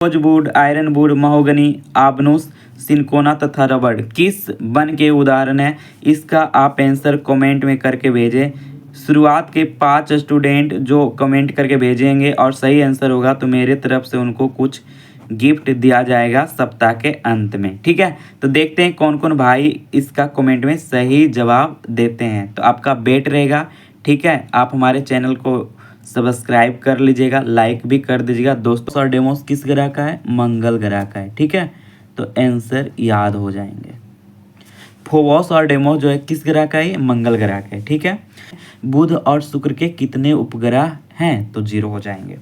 Rosewood, Ironwood, mahogany, आबनूस, cinchona तथा रबड़ किस वन के उदाहरण है? इसका आप आंसर कमेंट में करके भेजें। शुरुआत के 5 स्टूडेंट जो कमेंट करके भेजेंगे और सही आंसर होगा तो मेरे तरफ से उनको कुछ गिफ्ट दिया जाएगा सप्ताह के अंत में। ठीक है, तो देखते हैं कौन कौन भाई इसका कमेंट में सही जवाब देते हैं। तो आपका बेट रहेगा। ठीक है, आप हमारे चैनल को सब्सक्राइब कर लीजिएगा, लाइक भी कर दीजिएगा। दोस्तों और डेमोस किस ग्रह का है? मंगल ग्रह का है। ठीक है, तो आंसर याद हो जाएंगे। फोबोस और डेमोस जो है किस ग्रह का है? मंगल ग्रह का है। ठीक है, बुध और शुक्र के कितने उपग्रह हैं? तो 0 हो जाएंगे।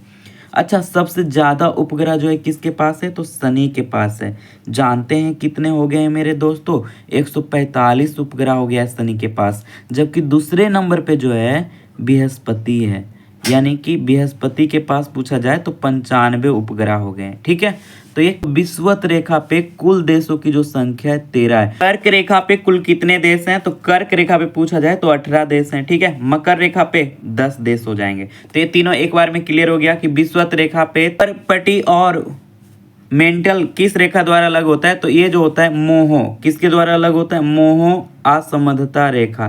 अच्छा, सबसे ज़्यादा उपग्रह जो है किसके पास है? तो शनि के पास है। जानते हैं कितने हो गए हैं मेरे दोस्तों? 145 उपग्रह हो गया है शनि के पास। जबकि दूसरे नंबर पे जो है बृहस्पति है, यानी कि बृहस्पति के पास पूछा जाए तो 95 उपग्रह हो गए हैं। ठीक है, तो ये विषुवत रेखा पे कुल देशों की जो संख्या है 13 है। कर्क रेखा पे कुल कितने देश हैं? तो कर्क रेखा पे पूछा जाए तो 18 देश हैं। ठीक है, मकर रेखा पे 10 देश हो जाएंगे। तो ये तीनों एक बार में क्लियर हो गया कि विषुवत रेखा पे पटी और मेंटल किस रेखा द्वारा अलग होता है? तो ये जो होता है मोहो किसके द्वारा अलग होता है? मोहो असंबद्धता रेखा।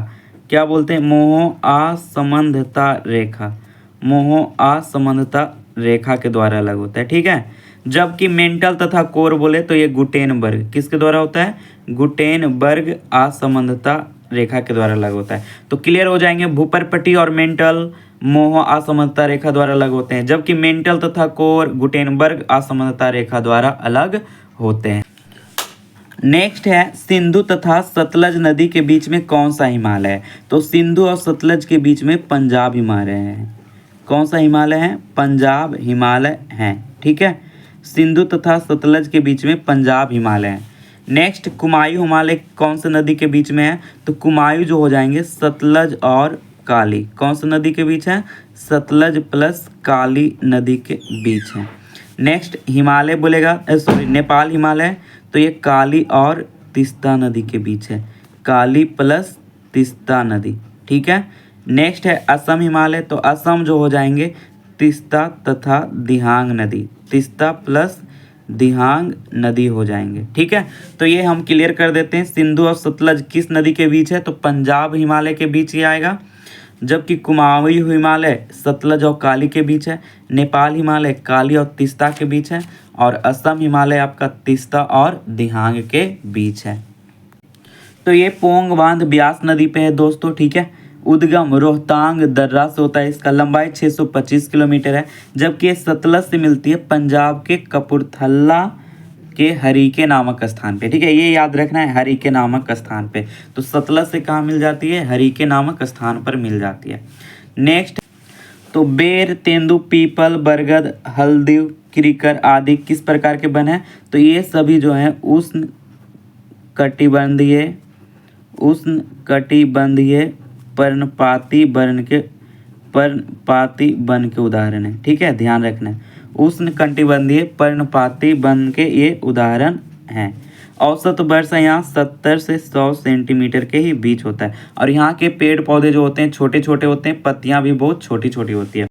क्या बोलते हैं? मोहो असंबद्धता रेखा। मोहो असंबद्धता रेखा के द्वारा अलग होता है। ठीक है, जबकि मेंटल तथा कोर बोले तो ये गुटेनबर्ग किसके द्वारा होता है? गुटेनबर्ग असंबद्धता रेखा के द्वारा अलग होता है। तो क्लियर हो जाएंगे, भूपरपटी और मेंटल मोह असमंजता रेखा द्वारा अलग होते हैं, जबकि मेंटल तथा कोर गुटेनबर्ग असमंजता रेखा द्वारा अलग होते हैं। नेक्स्ट है सिंधु तथा सतलज नदी के बीच में कौन सा हिमालय है? तो सिंधु और सतलज के बीच में पंजाब हिमालय है। कौन सा हिमालय है? पंजाब हिमालय है। ठीक है, सिंधु तथा सतलज के बीच में पंजाब हिमालय है। नेक्स्ट कुमायूं हिमालय कौन सी नदी के बीच में है? तो कुमायूं जो हो जाएंगे सतलज और काली। कौन सी नदी के बीच है? सतलज प्लस काली नदी के बीच है। नेक्स्ट हिमालय बोलेगा, सॉरी नेपाल हिमालय, तो ये काली और तीस्ता नदी के बीच है। काली प्लस तीस्ता नदी। ठीक है, नेक्स्ट है असम हिमालय, तो असम जो हो जाएंगे तीस्ता तथा दिहांग नदी। तीस्ता प्लस दिहांग नदी हो जाएंगे। ठीक है, तो ये हम क्लियर कर देते हैं। सिंधु और सतलज किस नदी के बीच है? तो पंजाब हिमालय के बीच ही आएगा। जबकि कुमायूं हिमालय सतलज और काली के बीच है। नेपाल हिमालय काली और तीस्ता के बीच है। और असम हिमालय आपका तीस्ता और दिहांग के बीच है। तो ये पोंग बांध ब्यास नदी पे है दोस्तों। ठीक है, उद्गम रोहतांग दर्रा से होता है। इसका लंबाई 625 किलोमीटर है। जबकि ये सतलज से मिलती है पंजाब के कपूरथला के हरीके नामक स्थान पे। ठीक है, ये याद रखना है, हरीके नामक स्थान पे। तो सतलज से कहाँ मिल जाती है? हरीके नामक स्थान पर मिल जाती है। नेक्स्ट, तो बेर, तेंदु, पीपल, बरगद, हल्दी, क्रिकर आदि किस प्रकार के वन हैं? तो ये सभी जो हैं उष्ण कटिबंधीय पर्णपाती वन के उदाहरण है। ठीक है, ध्यान रखना है, उष्ण कटिबंधीय पर्णपाती वन के ये उदाहरण हैं। औसत वर्षा यहाँ 70 से 100 सेंटीमीटर के ही बीच होता है। और यहाँ के पेड़ पौधे जो होते हैं छोटे छोटे होते हैं, पत्तियाँ भी बहुत छोटी छोटी होती है।